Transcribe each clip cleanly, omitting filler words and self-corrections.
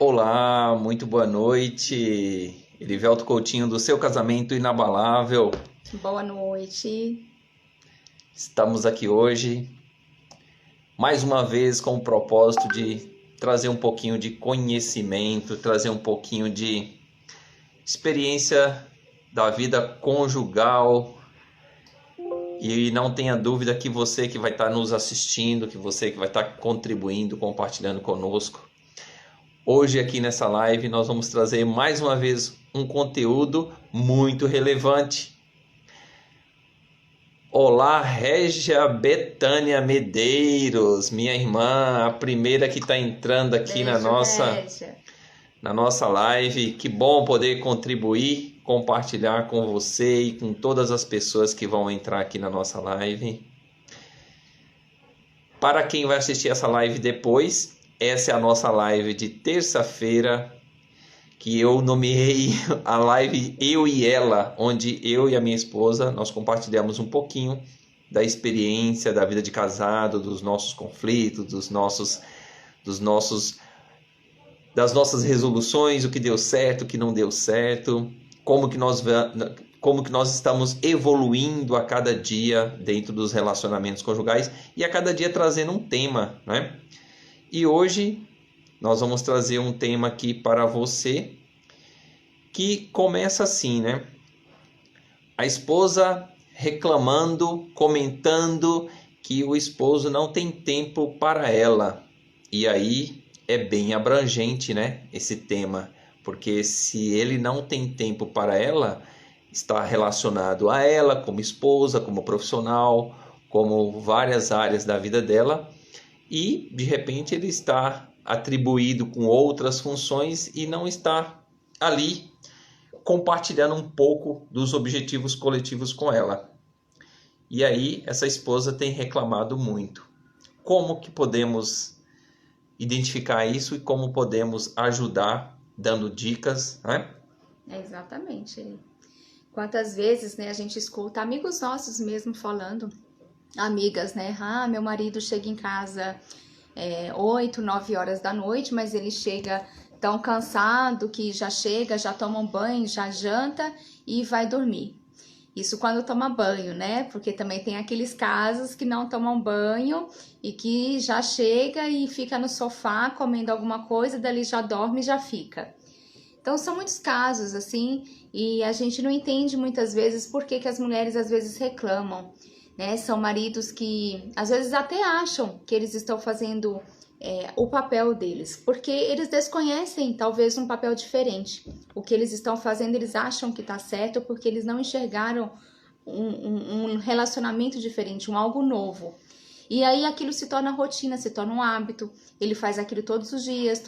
Olá, muito boa noite. Elivelto Coutinho do Seu Casamento Inabalável. Boa noite. Estamos aqui hoje, mais uma vez, com o propósito de trazer um pouquinho de conhecimento, trazer um pouquinho de experiência da vida conjugal. E não tenha dúvida que você que vai estar nos assistindo, que você que vai estar contribuindo, compartilhando conosco, hoje aqui nessa live nós vamos trazer mais uma vez um conteúdo muito relevante. Olá, Régia Betânia Medeiros, minha irmã, a primeira que está entrando aqui Beijo, Régia. na nossa live. Que bom poder contribuir, compartilhar com você e com todas as pessoas que vão entrar aqui na nossa live. Para quem vai assistir essa live depois, essa é a nossa live de terça-feira, que eu nomeei a live Eu e Ela, onde eu e a minha esposa, nós compartilhamos um pouquinho da experiência, da vida de casado, dos nossos conflitos, das nossas resoluções, o que deu certo, o que não deu certo, como que nós estamos evoluindo a cada dia dentro dos relacionamentos conjugais e a cada dia trazendo um tema, né? E hoje nós vamos trazer um tema aqui para você que começa assim, né? A esposa reclamando, comentando que o esposo não tem tempo para ela. E aí é bem abrangente, né? Esse tema, porque se ele não tem tempo para ela, está relacionado a ela como esposa, como profissional, como várias áreas da vida dela. E, de repente, ele está atribuído com outras funções e não está ali compartilhando um pouco dos objetivos coletivos com ela. E aí, essa esposa tem reclamado muito. Como que podemos identificar isso e como podemos ajudar, dando dicas, né? Exatamente. Quantas vezes, né, a gente escuta amigos nossos mesmo falando, amigas, né? Ah, meu marido chega em casa 8, 9 horas da noite, mas ele chega tão cansado que já chega, já toma um banho, já janta e vai dormir. Isso quando toma banho, né? Porque também tem aqueles casos que não tomam banho e que já chega e fica no sofá comendo alguma coisa, dali já dorme e já fica. Então são muitos casos assim, e a gente não entende muitas vezes por que as mulheres às vezes reclamam, né? São maridos que às vezes até acham que eles estão fazendo o papel deles, porque eles desconhecem talvez um papel diferente. O que eles estão fazendo, eles acham que está certo porque eles não enxergaram um relacionamento diferente, um algo novo. E aí aquilo se torna rotina, se torna um hábito. Ele faz aquilo todos os dias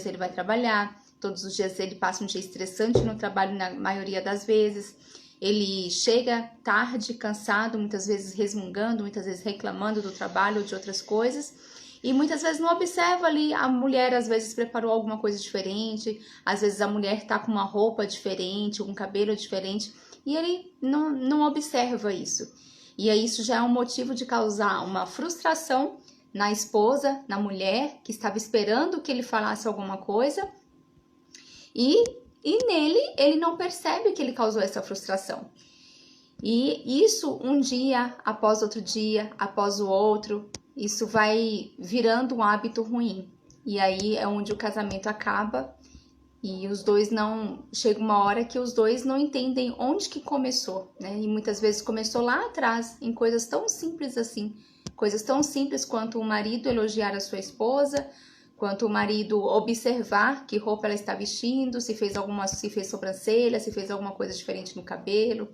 ele vai trabalhar, todos os dias ele passa um dia estressante no trabalho na maioria das vezes. Ele chega tarde, cansado, muitas vezes resmungando, muitas vezes reclamando do trabalho ou de outras coisas. E muitas vezes não observa ali, a mulher às vezes preparou alguma coisa diferente, às vezes a mulher tá com uma roupa diferente, um cabelo diferente, e ele não observa isso. E aí isso já é um motivo de causar uma frustração na esposa, na mulher, que estava esperando que ele falasse alguma coisa, e nele ele não percebe que ele causou essa frustração. E isso um dia após outro dia, após o outro, isso vai virando um hábito ruim. E aí é onde o casamento acaba e os dois não... Chega uma hora que os dois não entendem onde que começou, né? E muitas vezes começou lá atrás, em coisas tão simples assim. Coisas tão simples quanto o marido elogiar a sua esposa, quanto o marido observar que roupa ela está vestindo, se fez sobrancelha, se fez alguma coisa diferente no cabelo,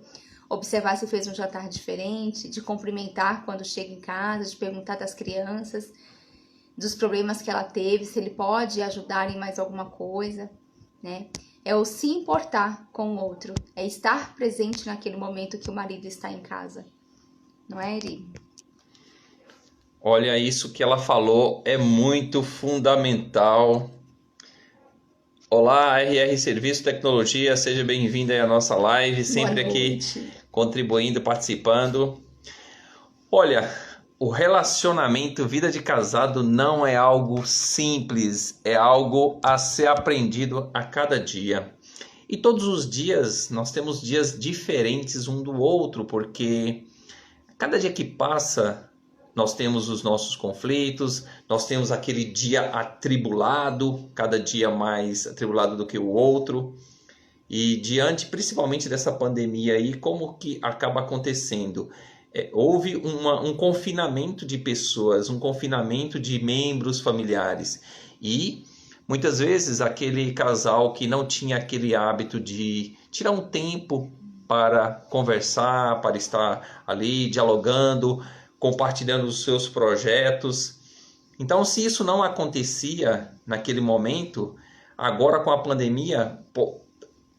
observar se fez um jantar diferente, de cumprimentar quando chega em casa, de perguntar das crianças, dos problemas que ela teve, se ele pode ajudar em mais alguma coisa, né? É o se importar com o outro, é estar presente naquele momento que o marido está em casa, não é, Eri? Olha, isso que ela falou é muito fundamental. Olá, RR Serviço Tecnologia, seja bem-vinda aí à nossa live, sempre aqui contribuindo, participando. Olha, o relacionamento, vida de casado não é algo simples, é algo a ser aprendido a cada dia. E todos os dias nós temos dias diferentes um do outro, porque cada dia que passa nós temos os nossos conflitos, nós temos aquele dia atribulado, cada dia mais atribulado do que o outro. E diante principalmente dessa pandemia aí, como que acaba acontecendo? Houve um confinamento de pessoas, um confinamento de membros familiares. E muitas vezes aquele casal que não tinha aquele hábito de tirar um tempo para conversar, para estar ali dialogando, compartilhando os seus projetos. Então, se isso não acontecia naquele momento, agora com a pandemia,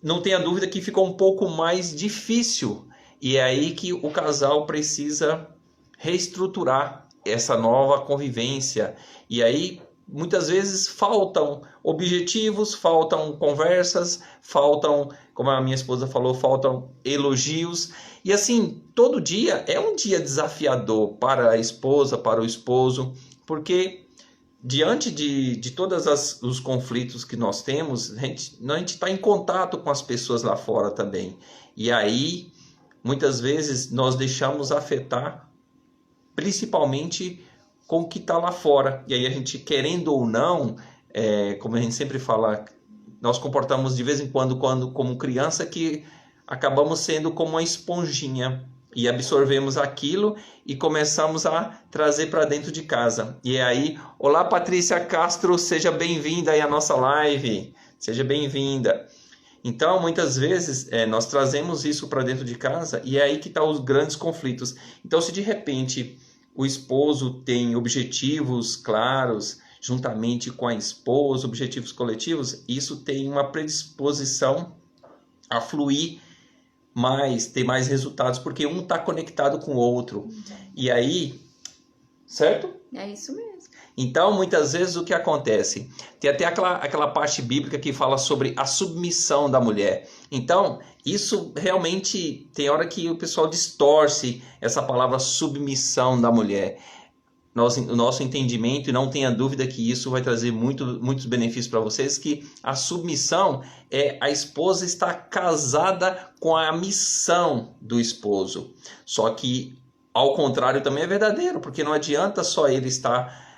não tenha dúvida que ficou um pouco mais difícil. E é aí que o casal precisa reestruturar essa nova convivência. E aí, muitas vezes, faltam objetivos, faltam conversas, faltam, como a minha esposa falou, faltam elogios. E assim, todo dia é um dia desafiador para a esposa, para o esposo, porque diante de todos os conflitos que nós temos, a gente está em contato com as pessoas lá fora também. E aí, muitas vezes, nós deixamos afetar, principalmente com o que está lá fora. E aí a gente, querendo ou não, como a gente sempre fala, nós comportamos de vez em quando como criança, que acabamos sendo como uma esponjinha. E absorvemos aquilo e começamos a trazer para dentro de casa. E aí, olá Patrícia Castro, seja bem-vinda aí à nossa live. Seja bem-vinda. Então, muitas vezes, nós trazemos isso para dentro de casa e é aí que estão os grandes conflitos. Então, se de repente o esposo tem objetivos claros, juntamente com a esposa, objetivos coletivos, isso tem uma predisposição a fluir mais, ter mais resultados, porque um está conectado com o outro. E aí, certo? É isso mesmo. Então, muitas vezes, o que acontece? Tem até aquela parte bíblica que fala sobre a submissão da mulher. Então, isso realmente tem hora que o pessoal distorce essa palavra submissão da mulher. O nosso entendimento, e não tenha dúvida que isso vai trazer muitos benefícios para vocês, que a submissão é a esposa estar casada com a missão do esposo. Só que, ao contrário, também é verdadeiro, porque não adianta só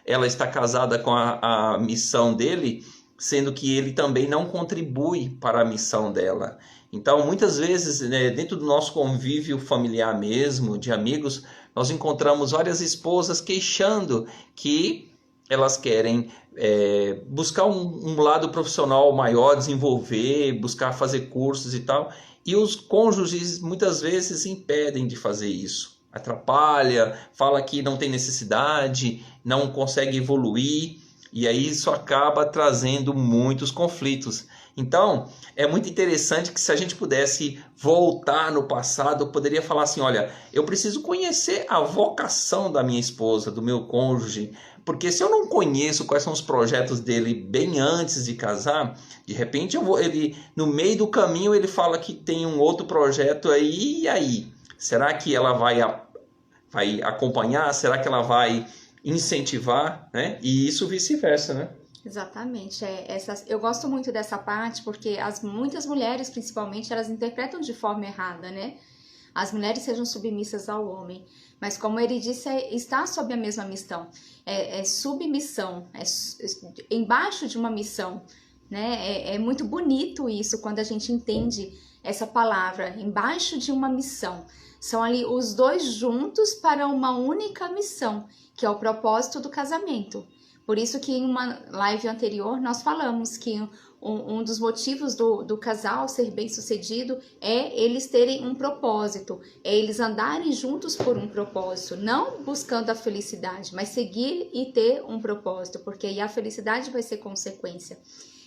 ela está casada com a missão dele, sendo que ele também não contribui para a missão dela. Então, muitas vezes, dentro do nosso convívio familiar mesmo, de amigos, nós encontramos várias esposas queixando que elas querem buscar um lado profissional maior, desenvolver, buscar fazer cursos e tal, e os cônjuges muitas vezes impedem de fazer isso. Atrapalha, fala que não tem necessidade, não consegue evoluir, e aí isso acaba trazendo muitos conflitos. Então, é muito interessante que se a gente pudesse voltar no passado, eu poderia falar assim, olha, eu preciso conhecer a vocação da minha esposa, do meu cônjuge, porque se eu não conheço quais são os projetos dele bem antes de casar, de repente no meio do caminho ele fala que tem um outro projeto aí, e aí? Será que ela vai acompanhar? Será que ela vai incentivar? Né? E isso vice-versa, né? Exatamente. Eu gosto muito dessa parte porque muitas mulheres, principalmente, elas interpretam de forma errada, né? As mulheres sejam submissas ao homem. Mas como ele disse, está sob a mesma missão. É submissão, embaixo de uma missão, né? É muito bonito isso quando a gente entende essa palavra, embaixo de uma missão. São ali os dois juntos para uma única missão, que é o propósito do casamento. Por isso que em uma live anterior nós falamos que um dos motivos do casal ser bem sucedido é eles terem um propósito, é eles andarem juntos por um propósito, não buscando a felicidade, mas seguir e ter um propósito, porque aí a felicidade vai ser consequência.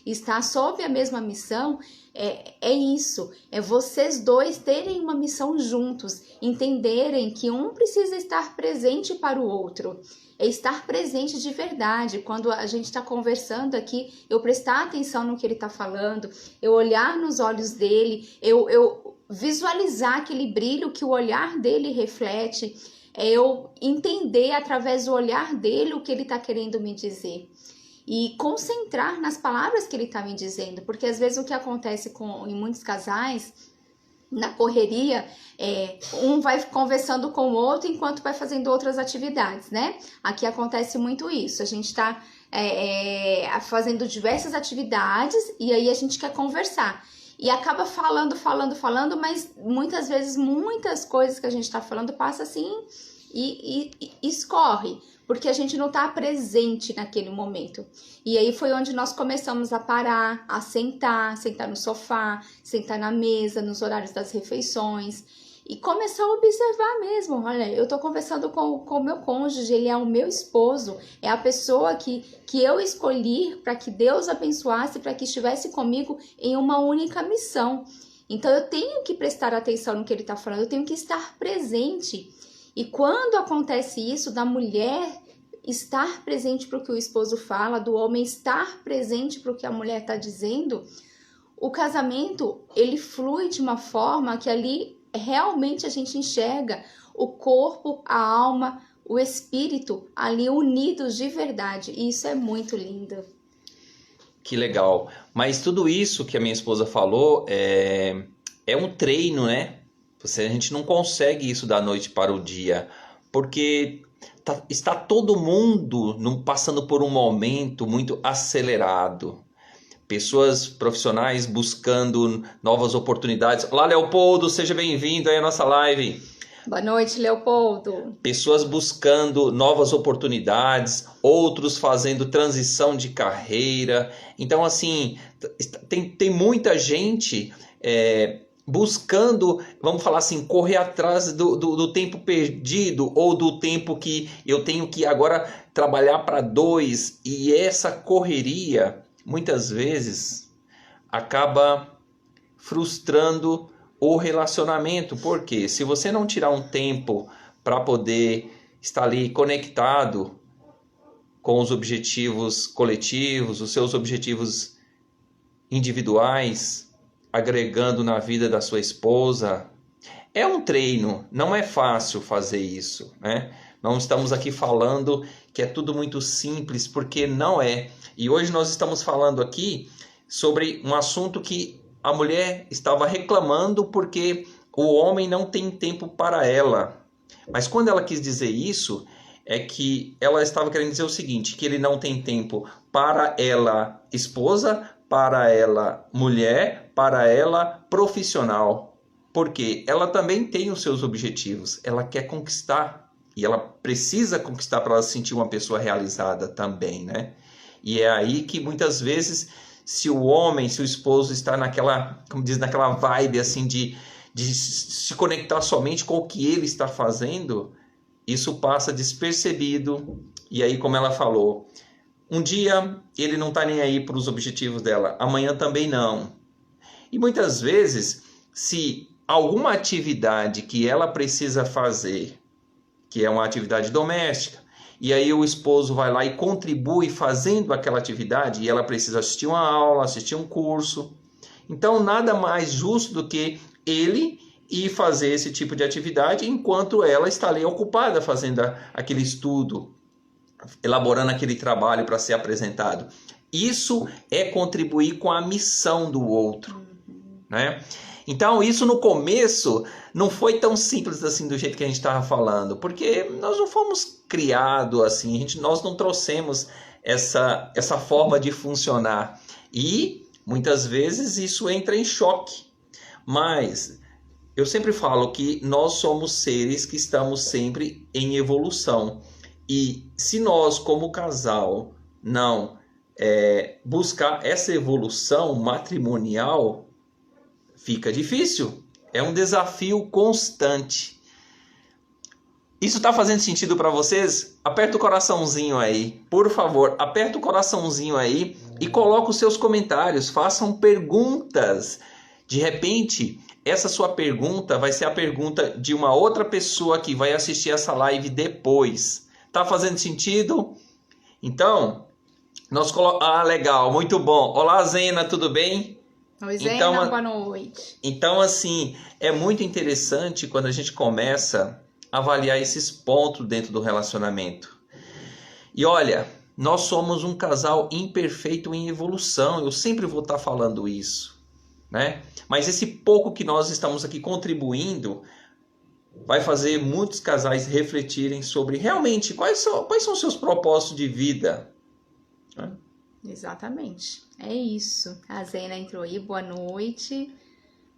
Estar sob a mesma missão é isso, é vocês dois terem uma missão juntos, entenderem que um precisa estar presente para o outro, é estar presente de verdade. Quando a gente está conversando aqui, eu prestar atenção no que ele está falando, eu olhar nos olhos dele, eu visualizar aquele brilho que o olhar dele reflete, é eu entender através do olhar dele o que ele está querendo me dizer. E concentrar nas palavras que ele está me dizendo. Porque às vezes o que acontece em muitos casais, na correria, um vai conversando com o outro enquanto vai fazendo outras atividades, né? Aqui acontece muito isso. A gente está fazendo diversas atividades e aí a gente quer conversar. E acaba falando, mas muitas vezes muitas coisas que a gente está falando passa assim e escorre, porque a gente não está presente naquele momento. E aí foi onde nós começamos a parar, a sentar no sofá, sentar na mesa, nos horários das refeições, e começar a observar mesmo. Olha, eu tô conversando com o meu cônjuge, ele é o meu esposo, é a pessoa que eu escolhi para que Deus abençoasse, para que estivesse comigo em uma única missão. Então eu tenho que prestar atenção no que ele está falando, eu tenho que estar presente. E quando acontece isso, da mulher estar presente para o que o esposo fala, do homem estar presente para o que a mulher está dizendo, o casamento, ele flui de uma forma que ali realmente a gente enxerga o corpo, a alma, o espírito ali unidos de verdade. E isso é muito lindo. Que legal. Mas tudo isso que a minha esposa falou é um treino, né? A gente não consegue isso da noite para o dia, porque está todo mundo passando por um momento muito acelerado. Pessoas profissionais buscando novas oportunidades. Olá, Leopoldo, seja bem-vindo aí à nossa live. Boa noite, Leopoldo. Pessoas buscando novas oportunidades, outros fazendo transição de carreira. Então, assim, tem muita gente buscando, vamos falar assim, correr atrás do tempo perdido, ou do tempo que eu tenho que agora trabalhar para dois. E essa correria, muitas vezes, acaba frustrando o relacionamento. Porque se você não tirar um tempo para poder estar ali conectado com os objetivos coletivos, os seus objetivos individuais, agregando na vida da sua esposa, é um treino, não é fácil fazer isso, né? Não estamos aqui falando que é tudo muito simples, porque não é. E hoje nós estamos falando aqui sobre um assunto que a mulher estava reclamando porque o homem não tem tempo para ela. Mas quando ela quis dizer isso, é que ela estava querendo dizer o seguinte, que ele não tem tempo para ela esposa, para ela mulher, para ela profissional. Porque ela também tem os seus objetivos, ela quer conquistar. E ela precisa conquistar para ela se sentir uma pessoa realizada também, né? E é aí que muitas vezes, se o esposo está naquela, como diz, naquela vibe assim de se conectar somente com o que ele está fazendo, isso passa despercebido. E aí, como ela falou, um dia ele não está nem aí para os objetivos dela, amanhã também não. E muitas vezes, se alguma atividade que ela precisa fazer, que é uma atividade doméstica, e aí o esposo vai lá e contribui fazendo aquela atividade, e ela precisa assistir uma aula, assistir um curso. Então, nada mais justo do que ele ir fazer esse tipo de atividade enquanto ela está ali ocupada fazendo aquele estudo, elaborando aquele trabalho para ser apresentado. Isso é contribuir com a missão do outro, né? Então, isso no começo não foi tão simples assim do jeito que a gente estava falando, porque nós não fomos criados assim, nós não trouxemos essa forma de funcionar. E muitas vezes isso entra em choque. Mas eu sempre falo que nós somos seres que estamos sempre em evolução. E se nós, como casal, não buscar essa evolução matrimonial, fica difícil. É um desafio constante. Isso está fazendo sentido para vocês? Aperta o coraçãozinho aí. Por favor, aperta o coraçãozinho aí e coloca os seus comentários. Façam perguntas. De repente, essa sua pergunta vai ser a pergunta de uma outra pessoa que vai assistir essa live depois. Tá fazendo sentido? Então, nós colocamos... Ah, legal, muito bom. Olá, Zena, tudo bem? Oi, Zena, boa noite. Então, assim, é muito interessante quando a gente começa avaliar esses pontos dentro do relacionamento. E olha, nós somos um casal imperfeito em evolução, eu sempre vou estar falando isso, né? Mas esse pouco que nós estamos aqui contribuindo vai fazer muitos casais refletirem sobre realmente quais são os seus propósitos de vida, né? Exatamente, é isso. A Zena entrou aí, boa noite.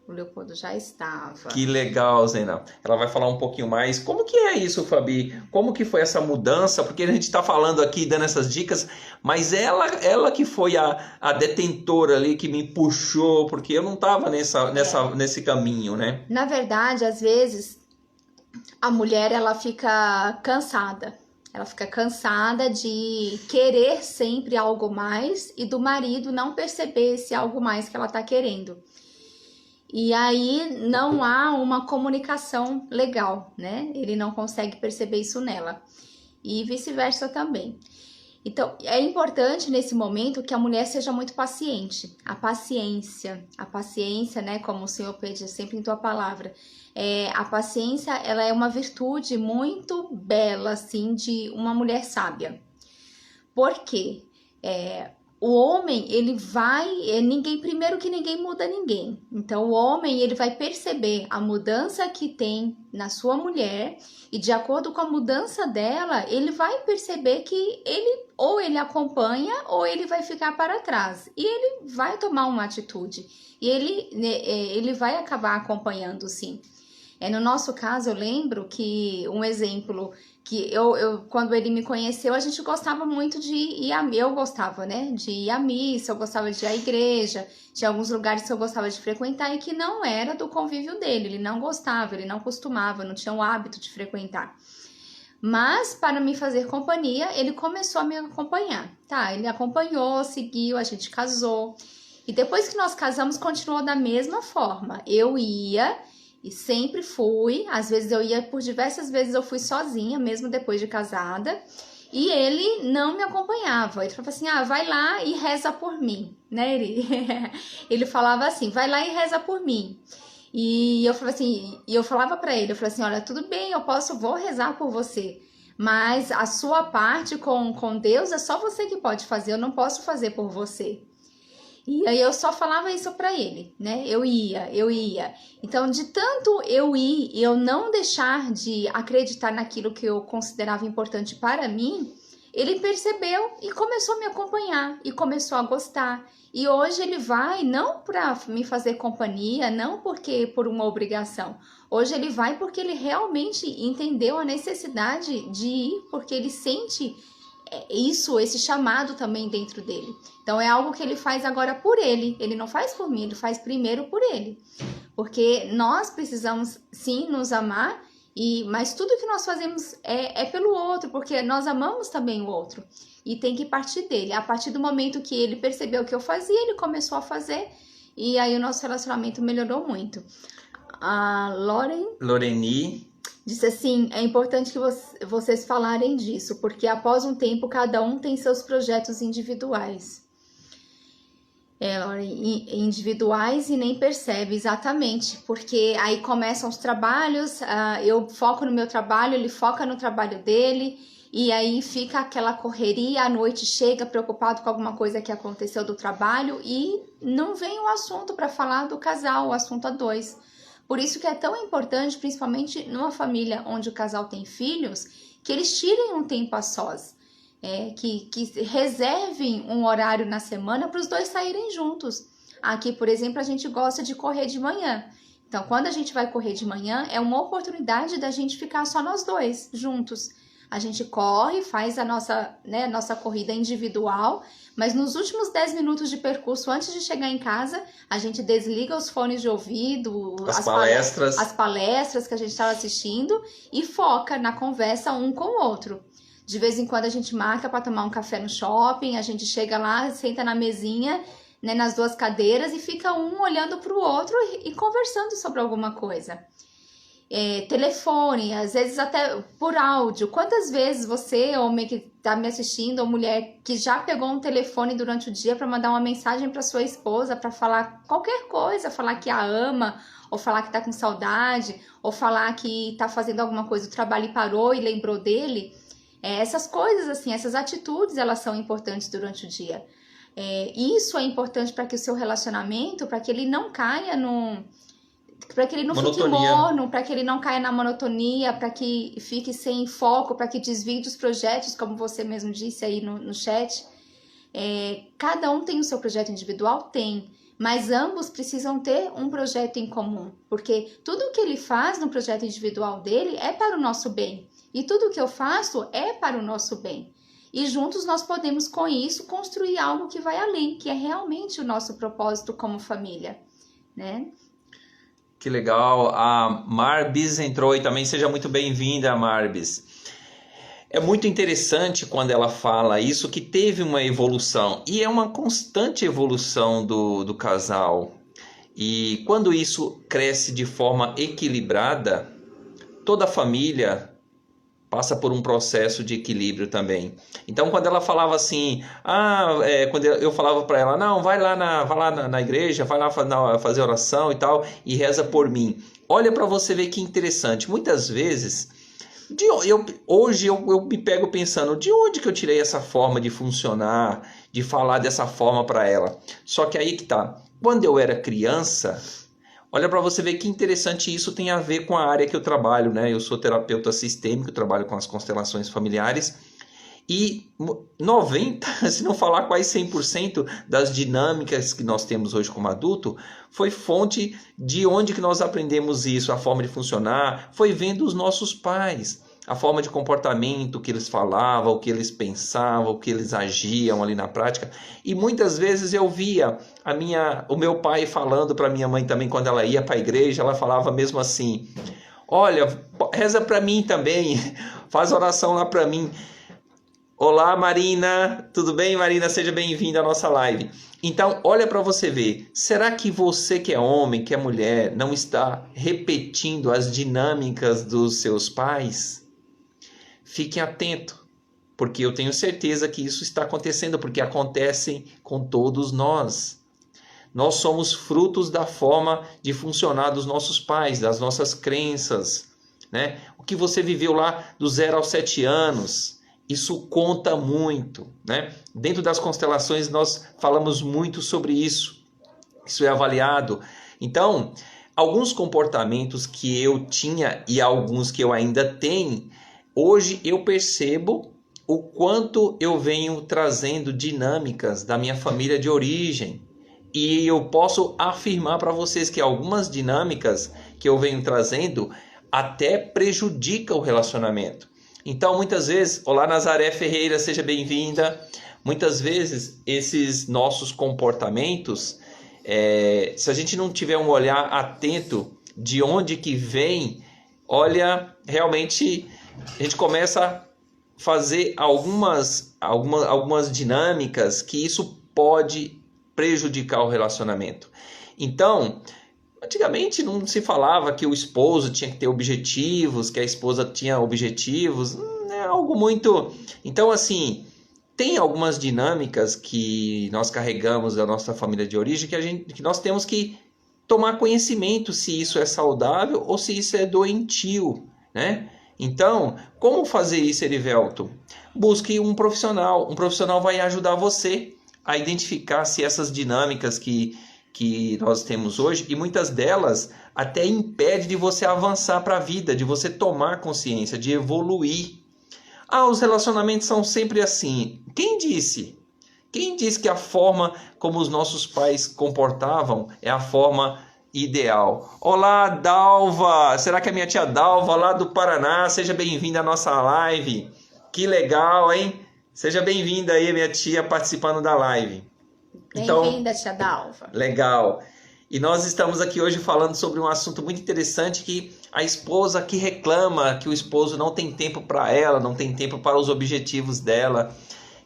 O Leopoldo já estava. Que legal, Zena. Ela vai falar um pouquinho mais. Como que é isso, Fabi? Como que foi essa mudança? Porque a gente está falando aqui, dando essas dicas, mas ela que foi a detentora ali, que me puxou, porque eu não estava nesse caminho, né? Na verdade, às vezes, a mulher, ela fica cansada. Ela fica cansada de querer sempre algo mais e do marido não perceber esse algo mais que ela está querendo. E aí não há uma comunicação legal, né? Ele não consegue perceber isso nela. E vice-versa também. Então, é importante nesse momento que a mulher seja muito paciente. A paciência, né? Como o Senhor pede sempre em tua palavra. A paciência, ela é uma virtude muito bela, assim, de uma mulher sábia. Por quê? O homem, ele vai, primeiro que ninguém muda ninguém. Então, o homem, ele vai perceber a mudança que tem na sua mulher e de acordo com a mudança dela, ele vai perceber que ou ele acompanha ou ele vai ficar para trás. E ele vai tomar uma atitude e ele vai acabar acompanhando, sim. No nosso caso, eu lembro que um exemplo que quando ele me conheceu, a gente gostava muito de ir eu gostava, né, de ir à missa, eu gostava de ir à igreja, tinha alguns lugares que eu gostava de frequentar e que não era do convívio dele, ele não gostava, ele não costumava, não tinha o hábito de frequentar. Mas, para me fazer companhia, ele começou a me acompanhar, tá? Ele acompanhou, seguiu, a gente casou. E depois que nós casamos, continuou da mesma forma. Eu ia... E sempre fui, às vezes eu ia, por diversas vezes eu fui sozinha, mesmo depois de casada, e ele não me acompanhava. Ele falava assim, vai lá e reza por mim, né? Ele falava assim, vai lá e reza por mim. E eu falava assim, pra ele, eu falava assim, olha, tudo bem, vou rezar por você, mas a sua parte com Deus é só você que pode fazer, eu não posso fazer por você. E aí eu só falava isso pra ele, né? Eu ia. Então, de tanto eu ir e eu não deixar de acreditar naquilo que eu considerava importante para mim, ele percebeu e começou a me acompanhar e começou a gostar. E hoje ele vai não para me fazer companhia, não por uma obrigação. Hoje ele vai porque ele realmente entendeu a necessidade de ir, porque ele sente esse chamado também dentro dele. Então é algo que ele faz agora por ele não faz por mim, ele faz primeiro por ele, porque nós precisamos sim nos amar, mas tudo que nós fazemos é pelo outro, porque nós amamos também o outro, e tem que partir dele. A partir do momento que ele percebeu o que eu fazia, ele começou a fazer, e aí o nosso relacionamento melhorou muito. A Loreni disse assim, é importante que vocês falarem disso, porque após um tempo cada um tem seus projetos individuais. Individuais e nem percebe, exatamente, porque aí começam os trabalhos, eu foco no meu trabalho, ele foca no trabalho dele, e aí fica aquela correria, à noite chega preocupado com alguma coisa que aconteceu do trabalho e não vem o assunto para falar do casal, o assunto a dois. Por isso que é tão importante, principalmente numa família onde o casal tem filhos, que eles tirem um tempo a sós, que reservem um horário na semana para os dois saírem juntos. Aqui, por exemplo, a gente gosta de correr de manhã. Então, quando a gente vai correr de manhã, é uma oportunidade da gente ficar só nós dois juntos. A gente corre, faz a nossa corrida individual, mas nos últimos 10 minutos de percurso, antes de chegar em casa, a gente desliga os fones de ouvido, as palestras que a gente estava assistindo e foca na conversa um com o outro. De vez em quando a gente marca para tomar um café no shopping, a gente chega lá, senta na mesinha, né, nas duas cadeiras e fica um olhando para o outro e conversando sobre alguma coisa. telefone, às vezes até por áudio. Quantas vezes você, homem que está me assistindo, ou mulher que já pegou um telefone durante o dia para mandar uma mensagem para sua esposa, para falar qualquer coisa, falar que a ama, ou falar que está com saudade, ou falar que está fazendo alguma coisa, o trabalho parou e lembrou dele. Essas coisas, assim, essas atitudes, elas são importantes durante o dia. Isso é importante para que o seu relacionamento, para que ele não caia para que ele não fique morno, para que ele não caia na monotonia, para que fique sem foco, para que desvie dos projetos, como você mesmo disse aí no chat. Cada um tem o seu projeto individual? Tem. Mas ambos precisam ter um projeto em comum, porque tudo que ele faz no projeto individual dele é para o nosso bem. E tudo que eu faço é para o nosso bem. E juntos nós podemos, com isso, construir algo que vai além, que é realmente o nosso propósito como família, né? Que legal. A Marbis entrou e também seja muito bem-vinda, Marbis. É muito interessante quando ela fala isso, que teve uma evolução. E é uma constante evolução do casal. E quando isso cresce de forma equilibrada, toda a família passa por um processo de equilíbrio também. Então, quando ela falava assim, quando eu falava para ela, não, vai lá na igreja, vai lá fazer oração e tal, e reza por mim. Olha para você ver que interessante. Muitas vezes, hoje eu me pego pensando, de onde que eu tirei essa forma de funcionar, de falar dessa forma para ela? Só que aí que tá. Quando eu era criança, olha para você ver que interessante, isso tem a ver com a área que eu trabalho, né? Eu sou terapeuta sistêmico, trabalho com as constelações familiares, e 90%, se não falar quase 100% das dinâmicas que nós temos hoje como adulto, foi fonte de onde que nós aprendemos isso, a forma de funcionar, foi vendo os nossos pais, a forma de comportamento que eles falavam, o que eles pensavam, o que eles agiam ali na prática. E muitas vezes eu via o meu pai falando para minha mãe também, quando ela ia para a igreja, ela falava mesmo assim, olha, reza para mim também, faz oração lá para mim. Olá, Marina, tudo bem, Marina? Seja bem-vinda à nossa live. Então, olha para você ver, será que você que é homem, que é mulher, não está repetindo as dinâmicas dos seus pais? Fiquem atentos, porque eu tenho certeza que isso está acontecendo, porque acontece com todos nós. Nós somos frutos da forma de funcionar dos nossos pais, das nossas crenças, né? O que você viveu lá do 0 aos 7 anos, isso conta muito, né? Dentro das constelações nós falamos muito sobre isso. Isso é avaliado. Então, alguns comportamentos que eu tinha e alguns que eu ainda tenho, hoje eu percebo o quanto eu venho trazendo dinâmicas da minha família de origem. E eu posso afirmar para vocês que algumas dinâmicas que eu venho trazendo até prejudicam o relacionamento. Então, muitas vezes, olá Nazaré Ferreira, seja bem-vinda. Muitas vezes, esses nossos comportamentos, se a gente não tiver um olhar atento de onde que vem, olha, realmente a gente começa a fazer algumas dinâmicas que isso pode prejudicar o relacionamento. Então, antigamente não se falava que o esposo tinha que ter objetivos, que a esposa tinha objetivos, é algo muito... Então, assim, tem algumas dinâmicas que nós carregamos da nossa família de origem que nós temos que tomar conhecimento se isso é saudável ou se isso é doentio, né? Então, como fazer isso, Erivelto? Busque um profissional. Um profissional vai ajudar você a identificar se essas dinâmicas que nós temos hoje, e muitas delas até impede de você avançar para a vida, de você tomar consciência, de evoluir. Os relacionamentos são sempre assim. Quem disse? Quem disse que a forma como os nossos pais comportavam é a forma ideal? Olá, Dalva! Será que é minha tia Dalva, lá do Paraná? Seja bem-vinda à nossa live. Que legal, hein? Seja bem-vinda aí, minha tia, participando da live. Bem-vinda, tia Dalva. Legal. E nós estamos aqui hoje falando sobre um assunto muito interessante, que a esposa que reclama que o esposo não tem tempo para ela, não tem tempo para os objetivos dela.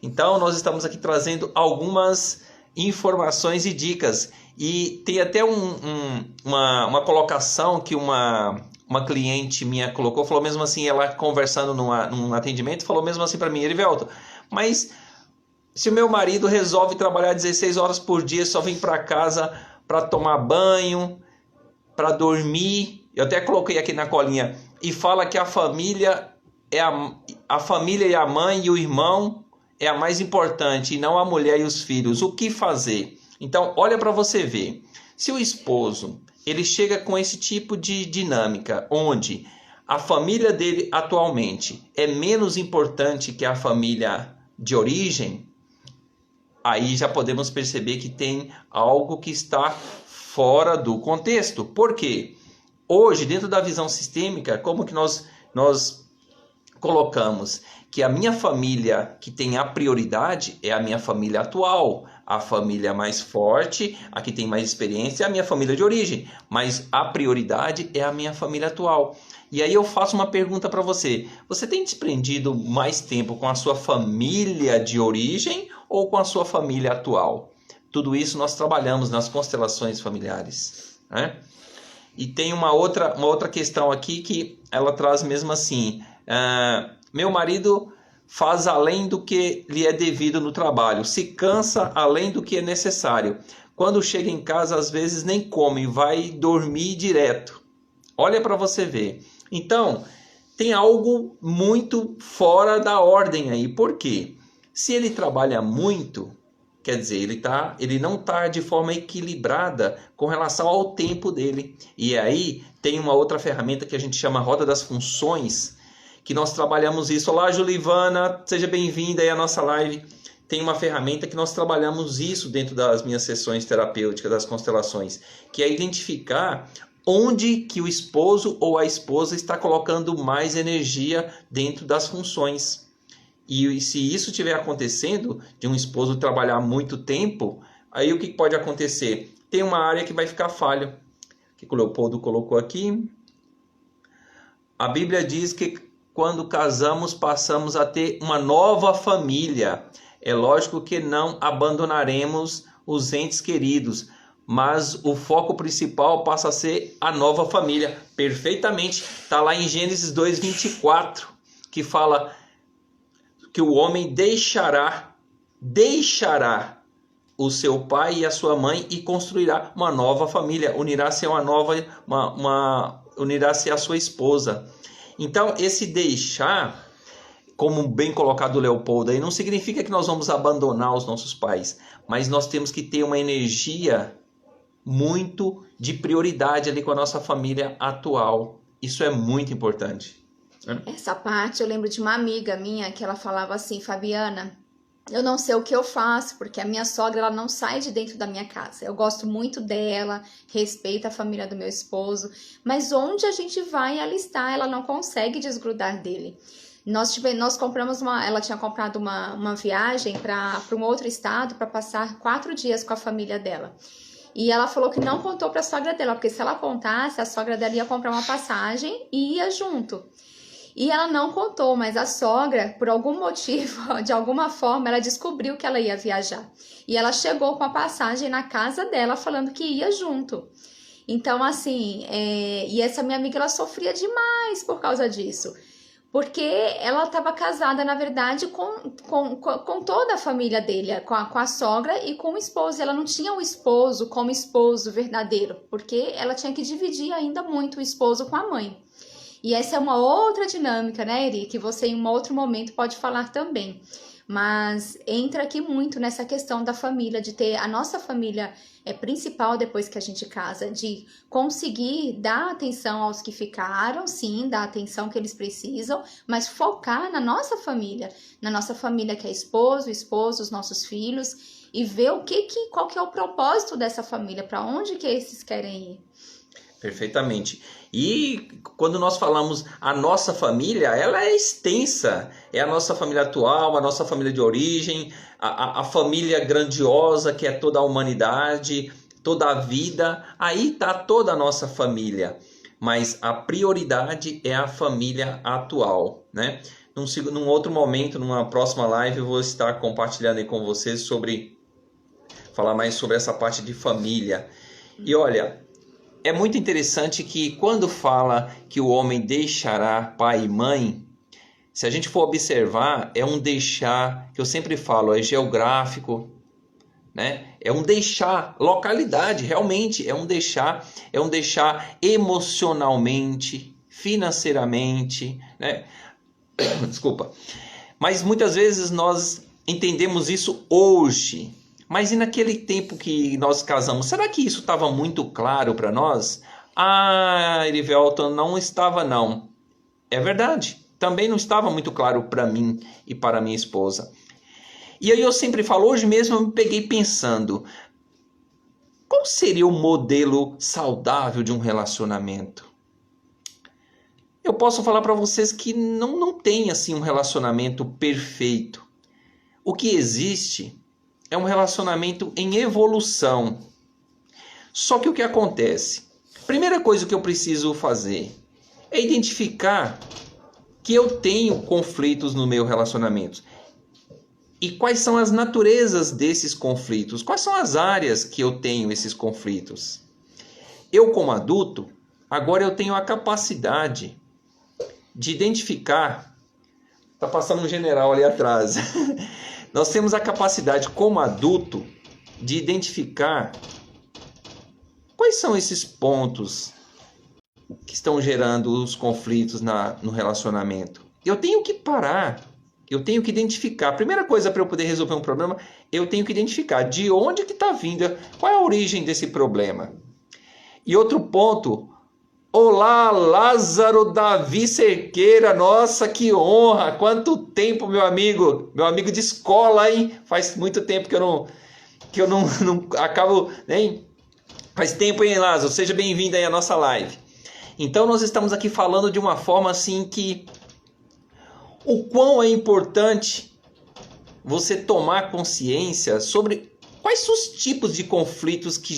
Então, nós estamos aqui trazendo algumas informações e dicas. E tem até uma colocação que uma uma cliente minha colocou, falou mesmo assim, ela conversando num atendimento, falou mesmo assim para mim, Erivelto, mas se o meu marido resolve trabalhar 16 horas por dia, só vem para casa para tomar banho, para dormir, eu até coloquei aqui na colinha, e fala que a família é a família e a mãe e o irmão é a mais importante, e não a mulher e os filhos. O que fazer? Então, olha para você ver. Se o esposo ele chega com esse tipo de dinâmica, onde a família dele atualmente é menos importante que a família de origem, aí já podemos perceber que tem algo que está fora do contexto. Por quê? Hoje, dentro da visão sistêmica, como que nós colocamos que a minha família que tem a prioridade é a minha família atual, a família mais forte, a que tem mais experiência é a minha família de origem, mas a prioridade é a minha família atual. E aí eu faço uma pergunta para você. Você tem desprendido mais tempo com a sua família de origem ou com a sua família atual? Tudo isso nós trabalhamos nas constelações familiares, né? E tem uma outra questão aqui que ela traz mesmo assim. Meu marido faz além do que lhe é devido no trabalho, se cansa além do que é necessário. Quando chega em casa, às vezes nem come, vai dormir direto. Olha para você ver. Então, tem algo muito fora da ordem aí. Por quê? Se ele trabalha muito, quer dizer, ele não está de forma equilibrada com relação ao tempo dele. E aí tem uma outra ferramenta que a gente chama Roda das Funções, que nós trabalhamos isso. Olá, Julivana, seja bem-vinda aí à nossa live. Tem uma ferramenta que nós trabalhamos isso dentro das minhas sessões terapêuticas, das constelações, que é identificar onde que o esposo ou a esposa está colocando mais energia dentro das funções. E se isso estiver acontecendo, de um esposo trabalhar muito tempo, aí o que pode acontecer? Tem uma área que vai ficar falho. O que o Leopoldo colocou aqui. A Bíblia diz que quando casamos, passamos a ter uma nova família. É lógico que não abandonaremos os entes queridos, mas o foco principal passa a ser a nova família. Perfeitamente. Está lá em Gênesis 2:24, que fala que o homem deixará o seu pai e a sua mãe e construirá uma nova família, unirá-se à sua esposa. Então, esse deixar, como bem colocado o Leopoldo aí, não significa que nós vamos abandonar os nossos pais, mas nós temos que ter uma energia muito de prioridade ali com a nossa família atual. Isso é muito importante. Essa parte eu lembro de uma amiga minha que ela falava assim: Fabiana, eu não sei o que eu faço, porque a minha sogra ela não sai de dentro da minha casa. Eu gosto muito dela, respeito a família do meu esposo, mas onde a gente vai, ela está, ela não consegue desgrudar dele. Nós compramos ela tinha comprado uma viagem para um outro estado para passar 4 dias com a família dela. E ela falou que não contou para a sogra dela, porque se ela contasse, a sogra dela ia comprar uma passagem e ia junto. E ela não contou, mas a sogra, por algum motivo, de alguma forma, ela descobriu que ela ia viajar. E ela chegou com a passagem na casa dela, falando que ia junto. Então, assim, e essa minha amiga, ela sofria demais por causa disso. Porque ela estava casada, na verdade, com toda a família dele, com a sogra e com o esposo. Ela não tinha o esposo como esposo verdadeiro, porque ela tinha que dividir ainda muito o esposo com a mãe. E essa é uma outra dinâmica, né, Eri, que você em um outro momento pode falar também. Mas entra aqui muito nessa questão da família, de ter a nossa família principal depois que a gente casa, de conseguir dar atenção aos que ficaram, sim, dar a atenção que eles precisam, mas focar na nossa família que é esposo, os nossos filhos, e ver qual que é o propósito dessa família, para onde que esses querem ir. Perfeitamente. E quando nós falamos a nossa família, ela é extensa. É a nossa família atual, a nossa família de origem, a família grandiosa que é toda a humanidade, toda a vida. Aí está toda a nossa família. Mas a prioridade é a família atual, né? Num outro momento, numa próxima live, eu vou estar compartilhando aí com vocês falar mais sobre essa parte de família. E olha, é muito interessante que quando fala que o homem deixará pai e mãe, se a gente for observar, é um deixar, que eu sempre falo, é geográfico, né? É um deixar, localidade, realmente, é um deixar emocionalmente, financeiramente, né? Desculpa. Mas muitas vezes nós entendemos isso hoje. Mas e naquele tempo que nós casamos, será que isso estava muito claro para nós? Ah, Erivelton, não estava não. É verdade. Também não estava muito claro para mim e para minha esposa. E aí eu sempre falo, hoje mesmo eu me peguei pensando, qual seria o modelo saudável de um relacionamento? Eu posso falar para vocês que não tem assim um relacionamento perfeito. O que existe é um relacionamento em evolução. Só que o que acontece? Primeira coisa que eu preciso fazer é identificar que eu tenho conflitos no meu relacionamento. E quais são as naturezas desses conflitos? Quais são as áreas que eu tenho esses conflitos? Eu, como adulto, agora eu tenho a capacidade de identificar. Está passando um general ali atrás. Nós temos a capacidade, como adulto, de identificar quais são esses pontos que estão gerando os conflitos no relacionamento. Eu tenho que parar, eu tenho que identificar. A primeira coisa para eu poder resolver um problema, eu tenho que identificar de onde que está vindo, qual é a origem desse problema. E outro ponto, olá, Lázaro Davi Cerqueira, nossa, que honra, quanto tempo, meu amigo de escola, hein? Faz muito tempo que eu não acabo, nem faz tempo, hein, Lázaro? Seja bem-vindo aí à nossa live. Então nós estamos aqui falando de uma forma assim que o quão é importante você tomar consciência sobre quais são os tipos de conflitos que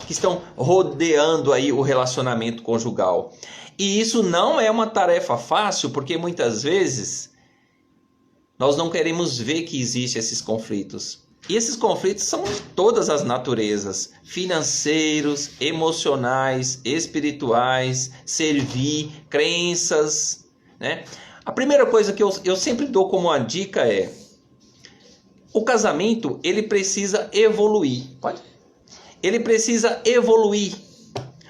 estão rodeando aí o relacionamento conjugal. E isso não é uma tarefa fácil, porque muitas vezes nós não queremos ver que existem esses conflitos. E esses conflitos são de todas as naturezas, financeiros, emocionais, espirituais, servir, crenças, né? A primeira coisa que eu sempre dou como uma dica é: o casamento, ele precisa evoluir. Ele precisa evoluir.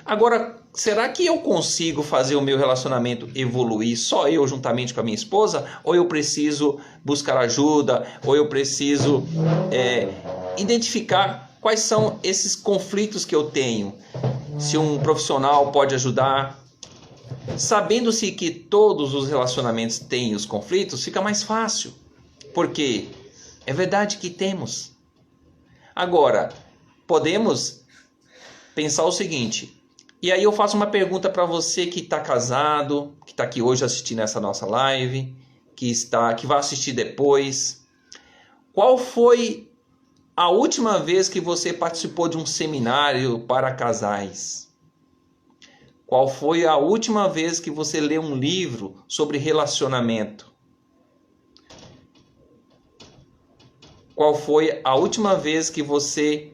Agora, será que eu consigo fazer o meu relacionamento evoluir só eu juntamente com a minha esposa? Ou eu preciso buscar ajuda? Ou eu preciso identificar quais são esses conflitos que eu tenho? Se um profissional pode ajudar. Sabendo-se que todos os relacionamentos têm os conflitos, fica mais fácil. Porque é verdade que temos. Agora, podemos pensar o seguinte. E aí eu faço uma pergunta para você que está casado, que está aqui hoje assistindo essa nossa live, que vai assistir depois. Qual foi a última vez que você participou de um seminário para casais? Qual foi a última vez que você leu um livro sobre relacionamento? Qual foi a última vez que você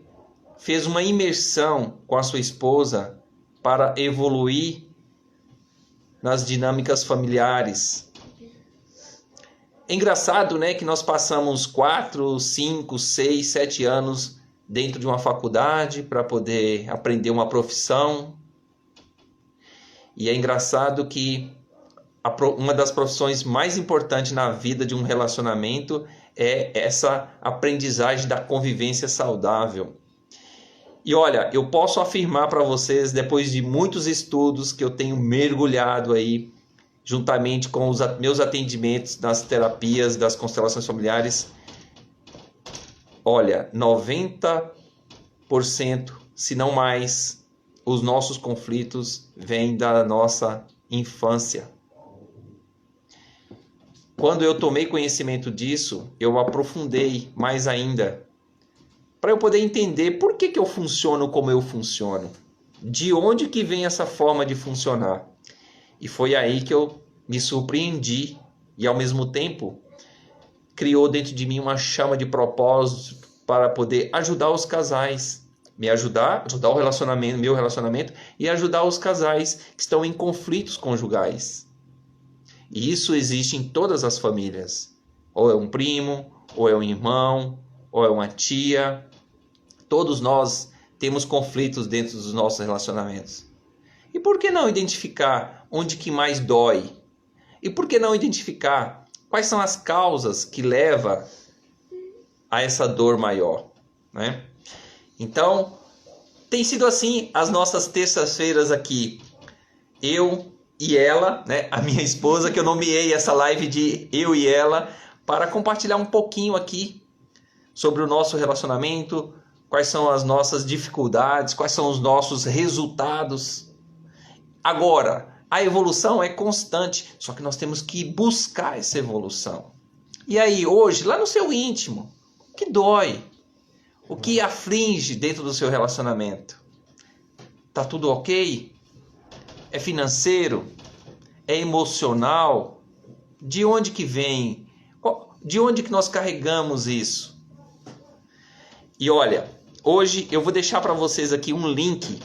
fez uma imersão com a sua esposa para evoluir nas dinâmicas familiares? É engraçado, né, que nós passamos 4, 5, 6, 7 anos dentro de uma faculdade para poder aprender uma profissão. E é engraçado que uma das profissões mais importantes na vida de um relacionamento é essa aprendizagem da convivência saudável. E olha, eu posso afirmar para vocês, depois de muitos estudos que eu tenho mergulhado aí, juntamente com os meus atendimentos nas terapias das constelações familiares, olha, 90%, se não mais, os nossos conflitos vêm da nossa infância. Quando eu tomei conhecimento disso, eu aprofundei mais ainda, para eu poder entender por que eu funciono como eu funciono. De onde que vem essa forma de funcionar? E foi aí que eu me surpreendi e, ao mesmo tempo, criou dentro de mim uma chama de propósito para poder ajudar os casais me ajudar o relacionamento, meu relacionamento, e ajudar os casais que estão em conflitos conjugais. E isso existe em todas as famílias. Ou é um primo, ou é um irmão, ou é uma tia. Todos nós temos conflitos dentro dos nossos relacionamentos. E por que não identificar onde que mais dói? E por que não identificar quais são as causas que levam a essa dor maior, né? Então, tem sido assim as nossas terças-feiras aqui. Eu e ela, né, a minha esposa, que eu nomeei essa live de eu e ela, para compartilhar um pouquinho aqui sobre o nosso relacionamento, quais são as nossas dificuldades, quais são os nossos resultados. Agora, a evolução é constante, só que nós temos que buscar essa evolução. E aí, hoje, lá no seu íntimo, o que dói? O que aflige dentro do seu relacionamento? Tá tudo ok? É financeiro? É emocional? De onde que vem? De onde que nós carregamos isso? E olha, hoje eu vou deixar para vocês aqui um link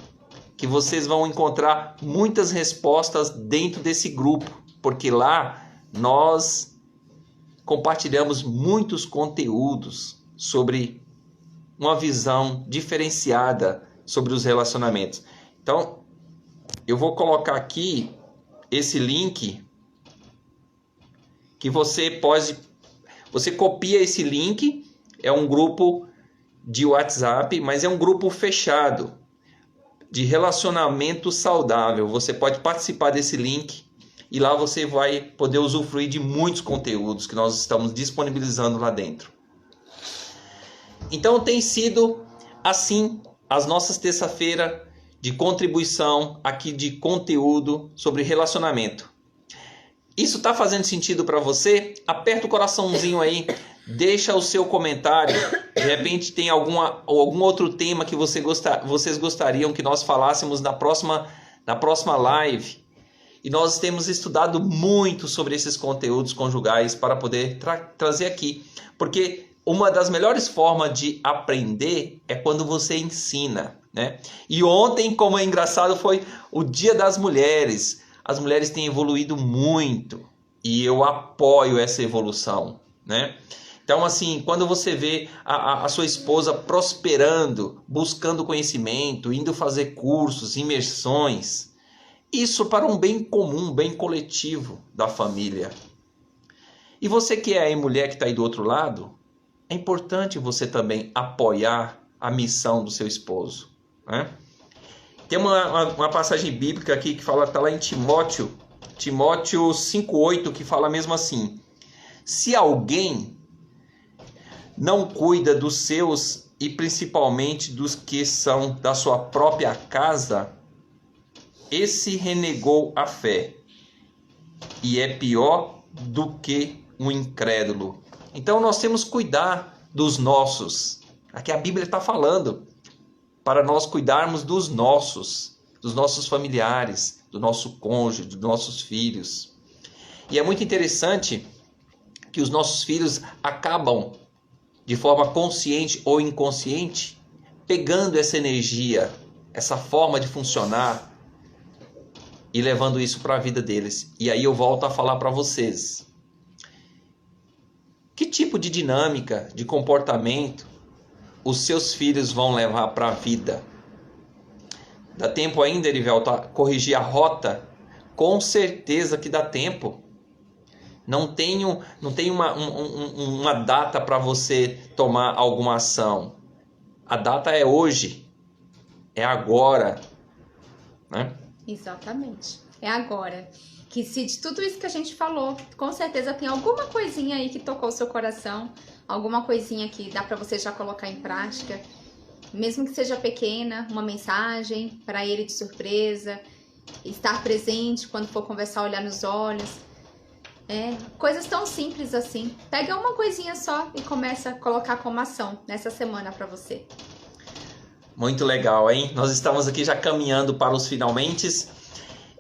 que vocês vão encontrar muitas respostas dentro desse grupo, porque lá nós compartilhamos muitos conteúdos sobre uma visão diferenciada sobre os relacionamentos. Então, eu vou colocar aqui esse link que você copia esse link, é um grupo de WhatsApp, mas é um grupo fechado de relacionamento saudável. Você pode participar desse link e lá você vai poder usufruir de muitos conteúdos que nós estamos disponibilizando lá dentro. Então tem sido assim as nossas terça-feira de contribuição aqui de conteúdo sobre relacionamento. Isso está fazendo sentido para você? Aperta o coraçãozinho aí, deixa o seu comentário. De repente tem algum outro tema que vocês gostariam que nós falássemos na próxima live. E nós temos estudado muito sobre esses conteúdos conjugais para poder trazer aqui. Porque uma das melhores formas de aprender é quando você ensina, né? E ontem, como é engraçado, foi o Dia das Mulheres. As mulheres têm evoluído muito e eu apoio essa evolução, né? Então, assim, quando você vê a sua esposa prosperando, buscando conhecimento, indo fazer cursos, imersões, isso para um bem comum, bem coletivo da família. E você que é a mulher que está aí do outro lado, é importante você também apoiar a missão do seu esposo, né? Tem uma passagem bíblica aqui que fala, está lá em Timóteo 5,8, que fala mesmo assim: se alguém não cuida dos seus e principalmente dos que são da sua própria casa, esse renegou a fé e é pior do que um incrédulo. Então nós temos que cuidar dos nossos. Aqui a Bíblia está falando para nós cuidarmos dos nossos familiares, do nosso cônjuge, dos nossos filhos. E é muito interessante que os nossos filhos acabam, de forma consciente ou inconsciente, pegando essa energia, essa forma de funcionar e levando isso para a vida deles. E aí eu volto a falar para vocês. Que tipo de dinâmica, de comportamento os seus filhos vão levar para a vida? Dá tempo ainda, Erivelto, a corrigir a rota? Com certeza que dá tempo. Não tem uma data para você tomar alguma ação. A data é hoje. É agora. Né? Exatamente. É agora. Que se de tudo isso que a gente falou, com certeza tem alguma coisinha aí que tocou o seu coração, alguma coisinha que dá para você já colocar em prática, mesmo que seja pequena, uma mensagem para ele de surpresa, estar presente quando for conversar, olhar nos olhos. Coisas tão simples assim. Pega uma coisinha só e começa a colocar como ação nessa semana para você. Muito legal, hein? Nós estamos aqui já caminhando para os finalmentes.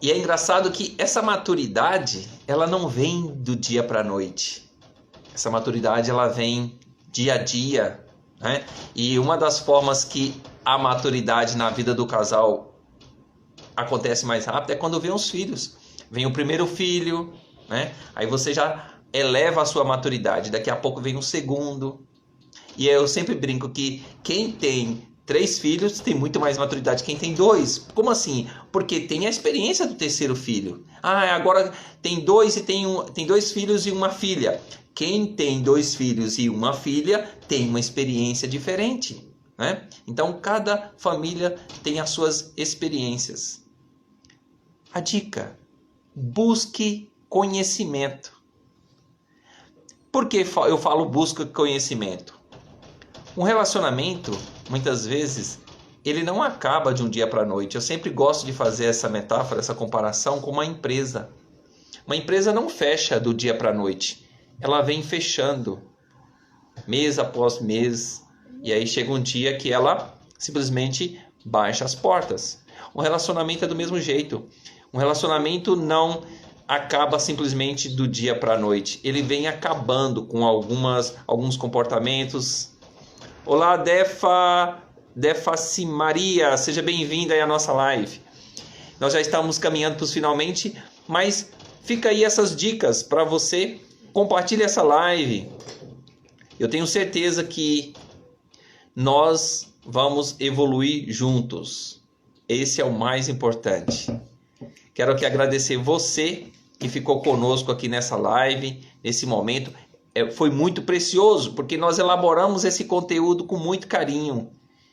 E é engraçado que essa maturidade, ela não vem do dia para a noite. Essa maturidade, ela vem dia a dia, né? E uma das formas que a maturidade na vida do casal acontece mais rápido é quando vem os filhos. Vem o primeiro filho, né? Aí você já eleva a sua maturidade. Daqui a pouco vem o segundo. E eu sempre brinco que quem tem 3 filhos tem muito mais maturidade que quem tem 2. Como assim? Porque tem a experiência do terceiro filho. Ah, agora tem 2 e tem 2 filhos e uma filha. Quem tem 2 filhos e uma filha tem uma experiência diferente, né? Então cada família tem as suas experiências. A dica: busque conhecimento. Por que eu falo busca conhecimento? Um relacionamento, muitas vezes, ele não acaba de um dia para a noite. Eu sempre gosto de fazer essa metáfora, essa comparação com uma empresa. Uma empresa não fecha do dia para a noite. Ela vem fechando, mês após mês. E aí chega um dia que ela simplesmente baixa as portas. Um relacionamento é do mesmo jeito. Um relacionamento não acaba simplesmente do dia para a noite. Ele vem acabando com alguns comportamentos. Olá, Defaci Maria, seja bem-vinda aí à nossa live. Nós já estamos caminhando para os finalmente, mas fica aí essas dicas para você. Compartilhe essa live. Eu tenho certeza que nós vamos evoluir juntos. Esse é o mais importante. Quero aqui agradecer você que ficou conosco aqui nessa live, nesse momento. Foi muito precioso, porque nós elaboramos esse conteúdo com muito carinho.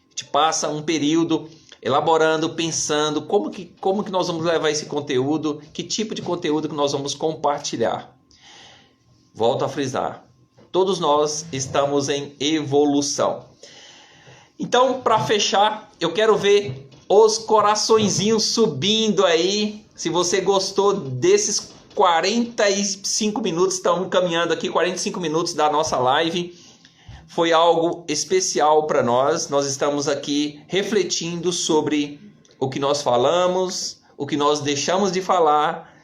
A gente passa um período elaborando, pensando como que nós vamos levar esse conteúdo, que tipo de conteúdo que nós vamos compartilhar. Volto a frisar, todos nós estamos em evolução. Então, para fechar, eu quero ver os coraçõezinhos subindo aí. Se você gostou desses 45 minutos, estamos caminhando aqui 45 minutos da nossa live. Foi algo especial para nós. Nós estamos aqui refletindo sobre o que nós falamos, o que nós deixamos de falar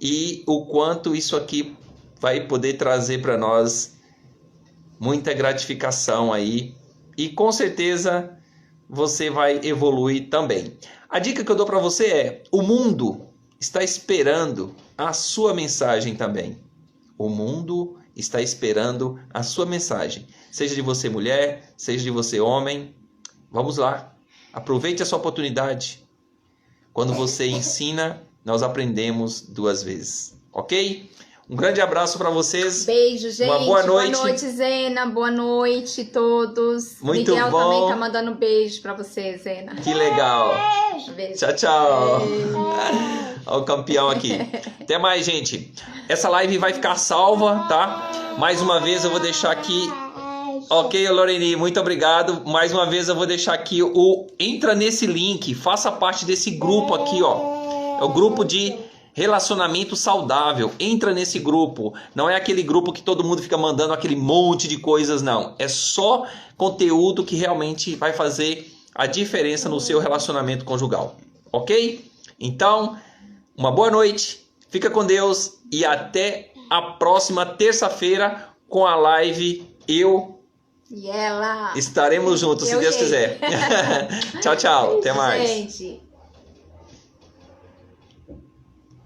e o quanto isso aqui vai poder trazer para nós muita gratificação aí. E com certeza você vai evoluir também. A dica que eu dou para você é: o mundo está esperando a sua mensagem também. O mundo está esperando a sua mensagem. Seja de você mulher, seja de você homem. Vamos lá. Aproveite a sua oportunidade. Quando você ensina, nós aprendemos 2 vezes. Ok? Um grande abraço para vocês. Beijo, gente. Uma boa noite. Boa noite, Zena. Boa noite, todos. Muito Miguel bom. também tá mandando beijo para você, Zena. Que legal. Beijo. Tchau, tchau. Olha o campeão aqui. Até mais, gente. Essa live vai ficar salva, tá? Mais uma vez eu vou deixar aqui. Ok, Loreni, muito obrigado. Mais uma vez eu vou deixar aqui entra nesse link, faça parte desse grupo aqui, ó. É o grupo de relacionamento saudável. Entra nesse grupo. Não é aquele grupo que todo mundo fica mandando aquele monte de coisas, não. É só conteúdo que realmente vai fazer a diferença no seu relacionamento conjugal. Ok? Então, uma boa noite. Fica com Deus e até a próxima terça-feira com a live E ela. Estaremos juntos, se Deus quiser. Tchau, tchau. Até mais. Gente.